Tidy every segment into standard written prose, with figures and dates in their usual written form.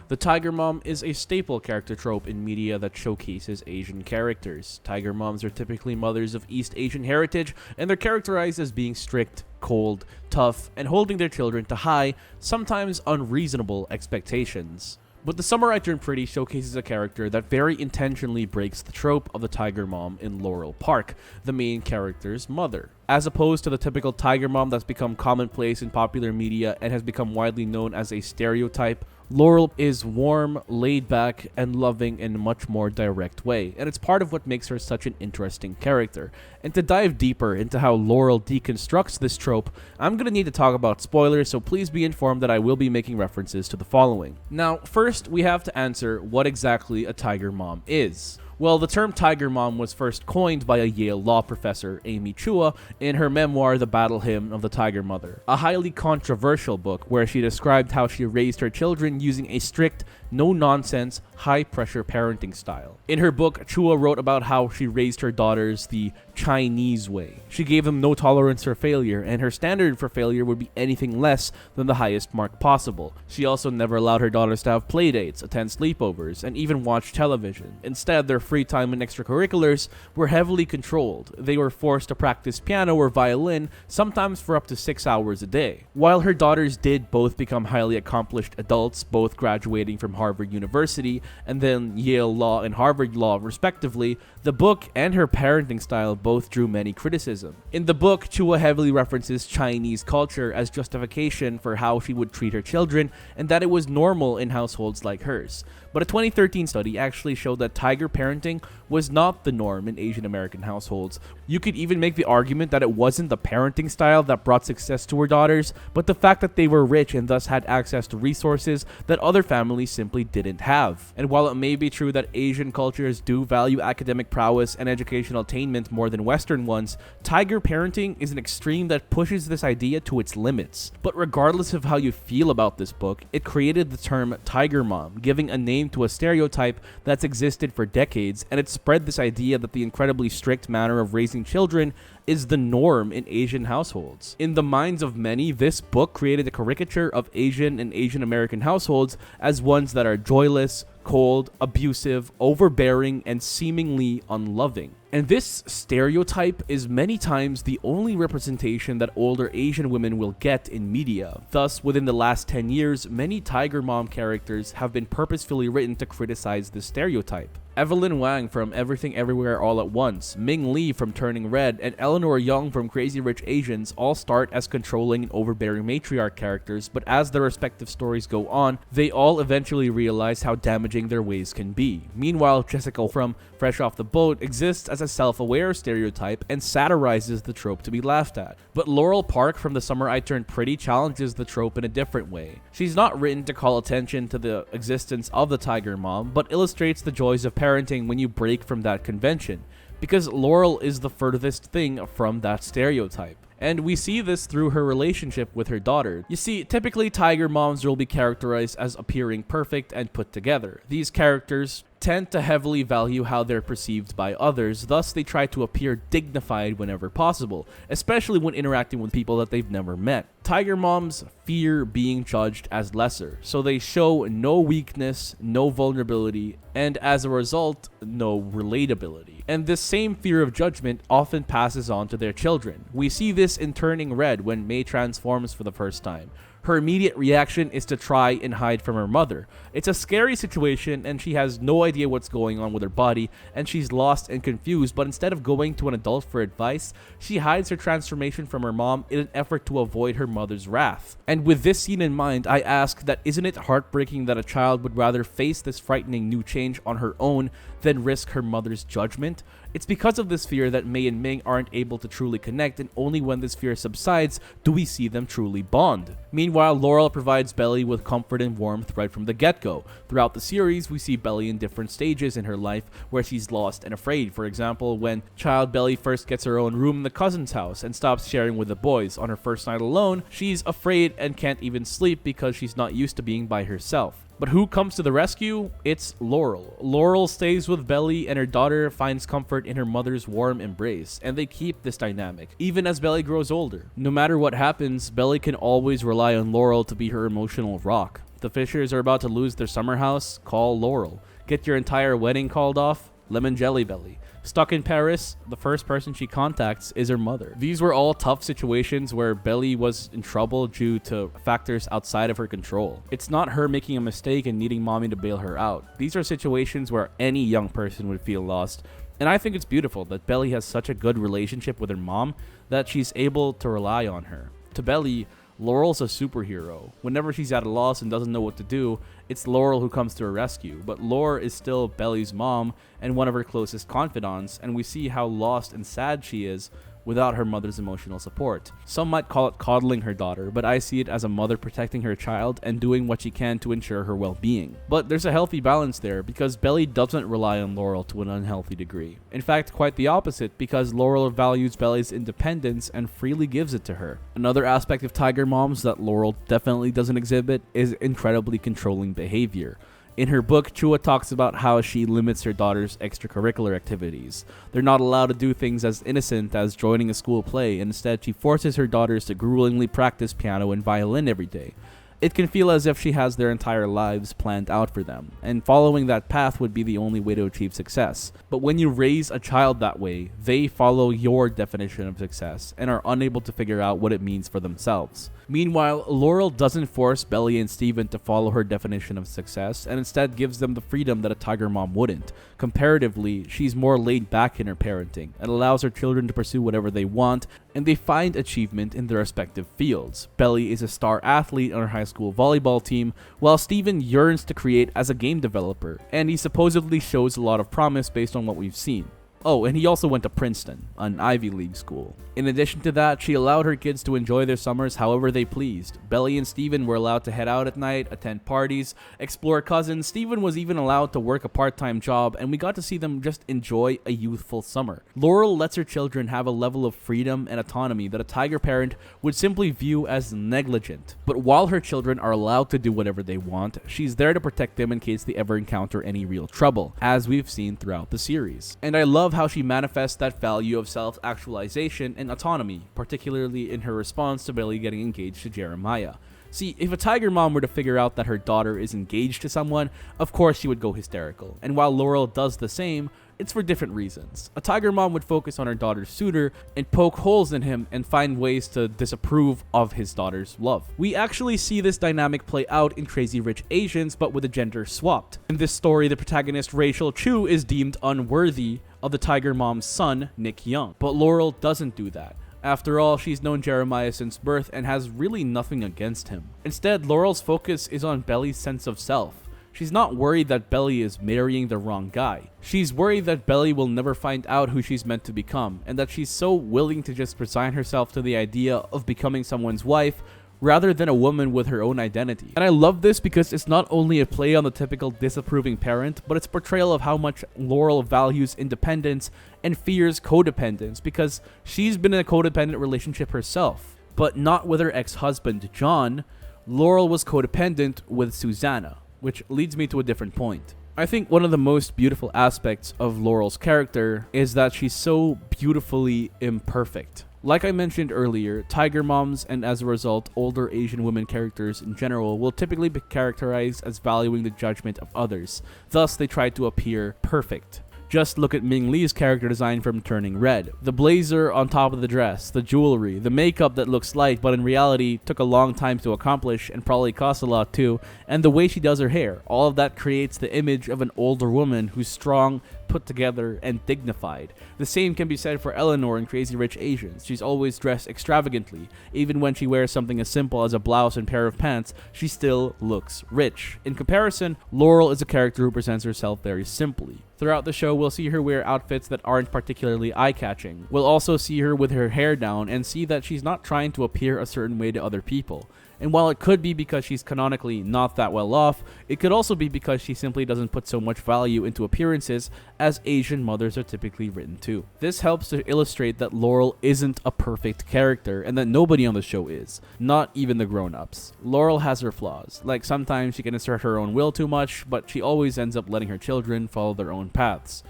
The tiger mom is a staple character trope in media that showcases Asian characters. Tiger moms are typically mothers of East Asian heritage, and they're characterized as being strict, cold, tough, and holding their children to high, sometimes unreasonable expectations. But The Summer I Turned Pretty showcases a character that very intentionally breaks the trope of the tiger mom in Laurel Park, the main character's mother. As opposed to the typical tiger mom that's become commonplace in popular media and has become widely known as a stereotype, Laurel is warm, laid back, and loving in a much more direct way, and it's part of what makes her such an interesting character. And to dive deeper into how Laurel deconstructs this trope, I'm gonna need to talk about spoilers, so please be informed that I will be making references to the following. Now, first, we have to answer what exactly a tiger mom is. Well, the term tiger mom was first coined by a Yale law professor, Amy Chua, in her memoir, The Battle Hymn of the Tiger Mother, a highly controversial book where she described how she raised her children using a strict, no-nonsense, high-pressure parenting style. In her book, Chua wrote about how she raised her daughters the Chinese way. She gave them no tolerance for failure, and her standard for failure would be anything less than the highest mark possible. She also never allowed her daughters to have playdates, attend sleepovers, and even watch television. Instead, their free time and extracurriculars were heavily controlled. They were forced to practice piano or violin, sometimes for up to 6 hours a day. While her daughters did both become highly accomplished adults, both graduating from Harvard University and then Yale Law and Harvard Law respectively, the book and her parenting style both drew many criticism. In the book, Chua heavily references Chinese culture as justification for how she would treat her children and that it was normal in households like hers. But a 2013 study actually showed that tiger parenting was not the norm in Asian American households. You could even make the argument that it wasn't the parenting style that brought success to her daughters, but the fact that they were rich and thus had access to resources that other families simply didn't have. And while it may be true that Asian cultures do value academic prowess and educational attainment more than Western ones, tiger parenting is an extreme that pushes this idea to its limits. But regardless of how you feel about this book, it created the term tiger mom, giving a name to a stereotype that's existed for decades, and it spread this idea that the incredibly strict manner of raising children is the norm in Asian households. In the minds of many, this book created a caricature of Asian and Asian American households as ones that are joyless, cold, abusive, overbearing, and seemingly unloving. And this stereotype is many times the only representation that older Asian women will get in media. Thus, within the last 10 years, many tiger mom characters have been purposefully written to criticize this stereotype. Evelyn Wang from Everything Everywhere All at Once, Ming Lee from Turning Red, and Eleanor Young from Crazy Rich Asians all start as controlling and overbearing matriarch characters, but as their respective stories go on, they all eventually realize how damaging their ways can be. Meanwhile, Jessica from Fresh Off the Boat exists as a self-aware stereotype and satirizes the trope to be laughed at. But Laurel Park from The Summer I Turned Pretty challenges the trope in a different way. She's not written to call attention to the existence of the tiger mom, but illustrates the joys of parenting when you break from that convention, because Laurel is the furthest thing from that stereotype. And we see this through her relationship with her daughter. You see, typically tiger moms will be characterized as appearing perfect and put together. These characters tend to heavily value how they're perceived by others, thus they try to appear dignified whenever possible, especially when interacting with people that they've never met. Tiger moms fear being judged as lesser, so they show no weakness, no vulnerability, and as a result, no relatability. And this same fear of judgment often passes on to their children. We see this in Turning Red when May transforms for the first time. Her immediate reaction is to try and hide from her mother. It's a scary situation and she has no idea what's going on with her body and she's lost and confused, but instead of going to an adult for advice, she hides her transformation from her mom in an effort to avoid her mother's wrath. And with this scene in mind, I ask that isn't it heartbreaking that a child would rather face this frightening new change on her own than risk her mother's judgment? It's because of this fear that May and Ming aren't able to truly connect, and only when this fear subsides do we see them truly bond. Meanwhile, Laurel provides Belly with comfort and warmth right from the get-go. Throughout the series, we see Belly in different stages in her life where she's lost and afraid. For example, when child Belly first gets her own room in the cousin's house and stops sharing with the boys. On her first night alone, she's afraid and can't even sleep because she's not used to being by herself. But who comes to the rescue? It's Laurel. Laurel stays with Belly and her daughter finds comfort in her mother's warm embrace, and they keep this dynamic, even as Belly grows older. No matter what happens, Belly can always rely on Laurel to be her emotional rock. The Fishers are about to lose their summer house? Call Laurel. Get your entire wedding called off? Lemon Jelly Belly. Stuck in Paris? The first person she contacts is her mother. These were all tough situations where Belly was in trouble due to factors outside of her control. It's not her making a mistake and needing mommy to bail her out. These are situations where any young person would feel lost. And I think it's beautiful that Belly has such a good relationship with her mom that she's able to rely on her. To Belly, Laurel's a superhero. Whenever she's at a loss and doesn't know what to do, it's Laurel who comes to her rescue. But Laurel is still Belly's mom and one of her closest confidants, and we see how lost and sad she is without her mother's emotional support. Some might call it coddling her daughter, but I see it as a mother protecting her child and doing what she can to ensure her well-being. But there's a healthy balance there because Belly doesn't rely on Laurel to an unhealthy degree. In fact, quite the opposite, because Laurel values Belly's independence and freely gives it to her. Another aspect of tiger moms that Laurel definitely doesn't exhibit is incredibly controlling behavior. In her book, Chua talks about how she limits her daughter's extracurricular activities. They're not allowed to do things as innocent as joining a school play, and instead she forces her daughters to gruelingly practice piano and violin every day. It can feel as if she has their entire lives planned out for them, and following that path would be the only way to achieve success. But when you raise a child that way, they follow your definition of success and are unable to figure out what it means for themselves. Meanwhile, Laurel doesn't force Belly and Steven to follow her definition of success and instead gives them the freedom that a tiger mom wouldn't. Comparatively, she's more laid back in her parenting and allows her children to pursue whatever they want, and they find achievement in their respective fields. Belly is a star athlete on her high school volleyball team, while Steven yearns to create as a game developer, and he supposedly shows a lot of promise based on what we've seen. Oh, and he also went to Princeton, an Ivy League school. In addition to that, she allowed her kids to enjoy their summers however they pleased. Belly and Steven were allowed to head out at night, attend parties, explore cousins. Steven was even allowed to work a part-time job, and we got to see them just enjoy a youthful summer. Laurel lets her children have a level of freedom and autonomy that a tiger parent would simply view as negligent. But while her children are allowed to do whatever they want, she's there to protect them in case they ever encounter any real trouble, as we've seen throughout the series. And I love how she manifests that value of self-actualization and autonomy, particularly in her response to Billy getting engaged to Jeremiah. See, if a tiger mom were to figure out that her daughter is engaged to someone, of course she would go hysterical. And while Laurel does the same, it's for different reasons. A tiger mom would focus on her daughter's suitor and poke holes in him and find ways to disapprove of his daughter's love. We actually see this dynamic play out in Crazy Rich Asians, but with the gender swapped. In this story, the protagonist Rachel Chu is deemed unworthy of the tiger mom's son, Nick Young. But Laurel doesn't do that. After all, she's known Jeremiah since birth and has really nothing against him. Instead, Laurel's focus is on Belly's sense of self. She's not worried that Belly is marrying the wrong guy. She's worried that Belly will never find out who she's meant to become, and that she's so willing to just resign herself to the idea of becoming someone's wife rather than a woman with her own identity. And I love this because it's not only a play on the typical disapproving parent, but it's a portrayal of how much Laurel values independence and fears codependence, because she's been in a codependent relationship herself, but not with her ex-husband, John. Laurel was codependent with Susannah, which leads me to a different point. I think one of the most beautiful aspects of Laurel's character is that she's so beautifully imperfect. Like I mentioned earlier, tiger moms and as a result older Asian women characters in general will typically be characterized as valuing the judgment of others. Thus, they try to appear perfect. Just look at Ming Lee's character design from Turning Red. The blazer on top of the dress, the jewelry, the makeup that looks light but in reality took a long time to accomplish and probably cost a lot too, and the way she does her hair. All of that creates the image of an older woman who's strong, put together, and dignified. The same can be said for Eleanor in Crazy Rich Asians. She's always dressed extravagantly. Even when she wears something as simple as a blouse and pair of pants, she still looks rich. In comparison, Laurel is a character who presents herself very simply. Throughout the show, we'll see her wear outfits that aren't particularly eye-catching. We'll also see her with her hair down and see that she's not trying to appear a certain way to other people. And while it could be because she's canonically not that well off, it could also be because she simply doesn't put so much value into appearances as Asian mothers are typically written to. This helps to illustrate that Laurel isn't a perfect character and that nobody on the show is, not even the grown-ups. Laurel has her flaws, like sometimes she can assert her own will too much, but she always ends up letting her children follow their own paths.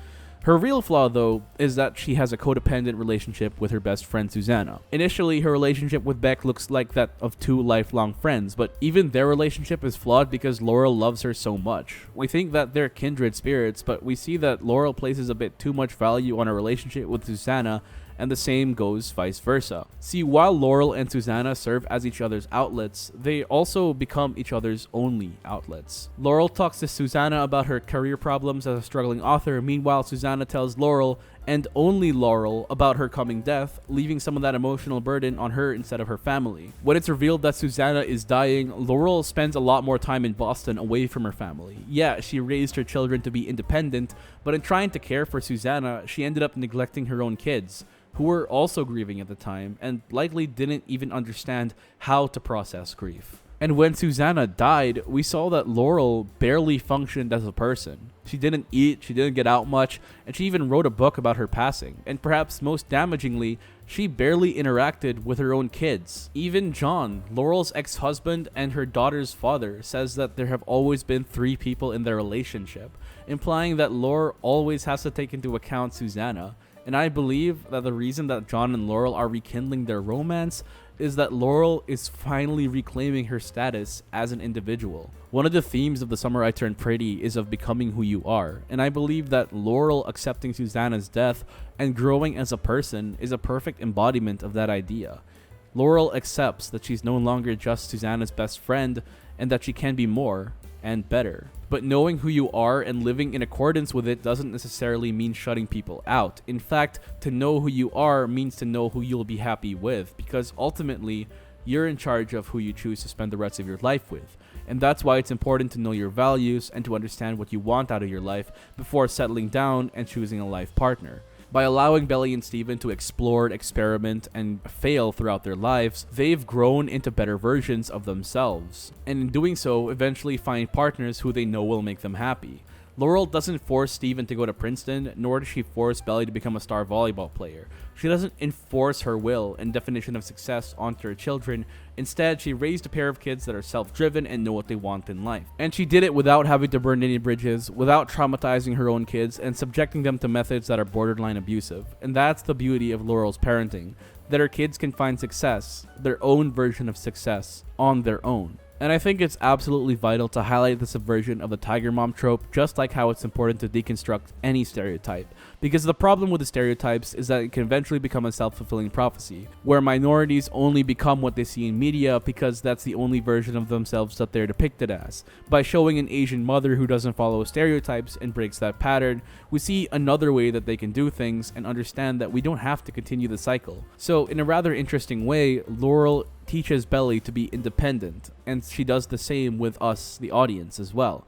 Her real flaw, though, is that she has a codependent relationship with her best friend Susannah. Initially, her relationship with Beck looks like that of two lifelong friends, but even their relationship is flawed because Laurel loves her so much. We think that they're kindred spirits, but we see that Laurel places a bit too much value on a relationship with Susannah, and the same goes vice versa. See, while Laurel and Susannah serve as each other's outlets, they also become each other's only outlets. Laurel talks to Susannah about her career problems as a struggling author, meanwhile Susannah tells Laurel, and only Laurel, about her coming death, leaving some of that emotional burden on her instead of her family. When it's revealed that Susannah is dying, Laurel spends a lot more time in Boston away from her family. Yeah, she raised her children to be independent, but in trying to care for Susannah, she ended up neglecting her own kids, who were also grieving at the time and likely didn't even understand how to process grief. And when Susannah died, we saw that Laurel barely functioned as a person. She didn't eat, she didn't get out much, and she even wrote a book about her passing. And perhaps most damagingly, she barely interacted with her own kids. Even John, Laurel's ex-husband and her daughter's father, says that there have always been 3 people in their relationship, implying that Laurel always has to take into account Susannah. And I believe that the reason that John and Laurel are rekindling their romance is that Laurel is finally reclaiming her status as an individual. One of the themes of The Summer I Turned Pretty is of becoming who you are, and I believe that Laurel accepting Susannah's death and growing as a person is a perfect embodiment of that idea. Laurel accepts that she's no longer just Susannah's best friend and that she can be more and better. But knowing who you are and living in accordance with it doesn't necessarily mean shutting people out. In fact, to know who you are means to know who you'll be happy with, because ultimately, you're in charge of who you choose to spend the rest of your life with. And that's why it's important to know your values and to understand what you want out of your life before settling down and choosing a life partner. By allowing Belly and Steven to explore, experiment, and fail throughout their lives, they've grown into better versions of themselves, and in doing so, eventually find partners who they know will make them happy. Laurel doesn't force Steven to go to Princeton, nor does she force Belly to become a star volleyball player. She doesn't enforce her will and definition of success onto her children. Instead, she raised a pair of kids that are self-driven and know what they want in life. And she did it without having to burn any bridges, without traumatizing her own kids, and subjecting them to methods that are borderline abusive. And that's the beauty of Laurel's parenting, that her kids can find success, their own version of success, on their own. And I think it's absolutely vital to highlight the subversion of the tiger mom trope, just like how it's important to deconstruct any stereotype. Because the problem with the stereotypes is that it can eventually become a self-fulfilling prophecy, where minorities only become what they see in media because that's the only version of themselves that they're depicted as. By showing an Asian mother who doesn't follow stereotypes and breaks that pattern, we see another way that they can do things and understand that we don't have to continue the cycle. So in a rather interesting way, Laurel teaches Belly to be independent, and she does the same with us, the audience, as well.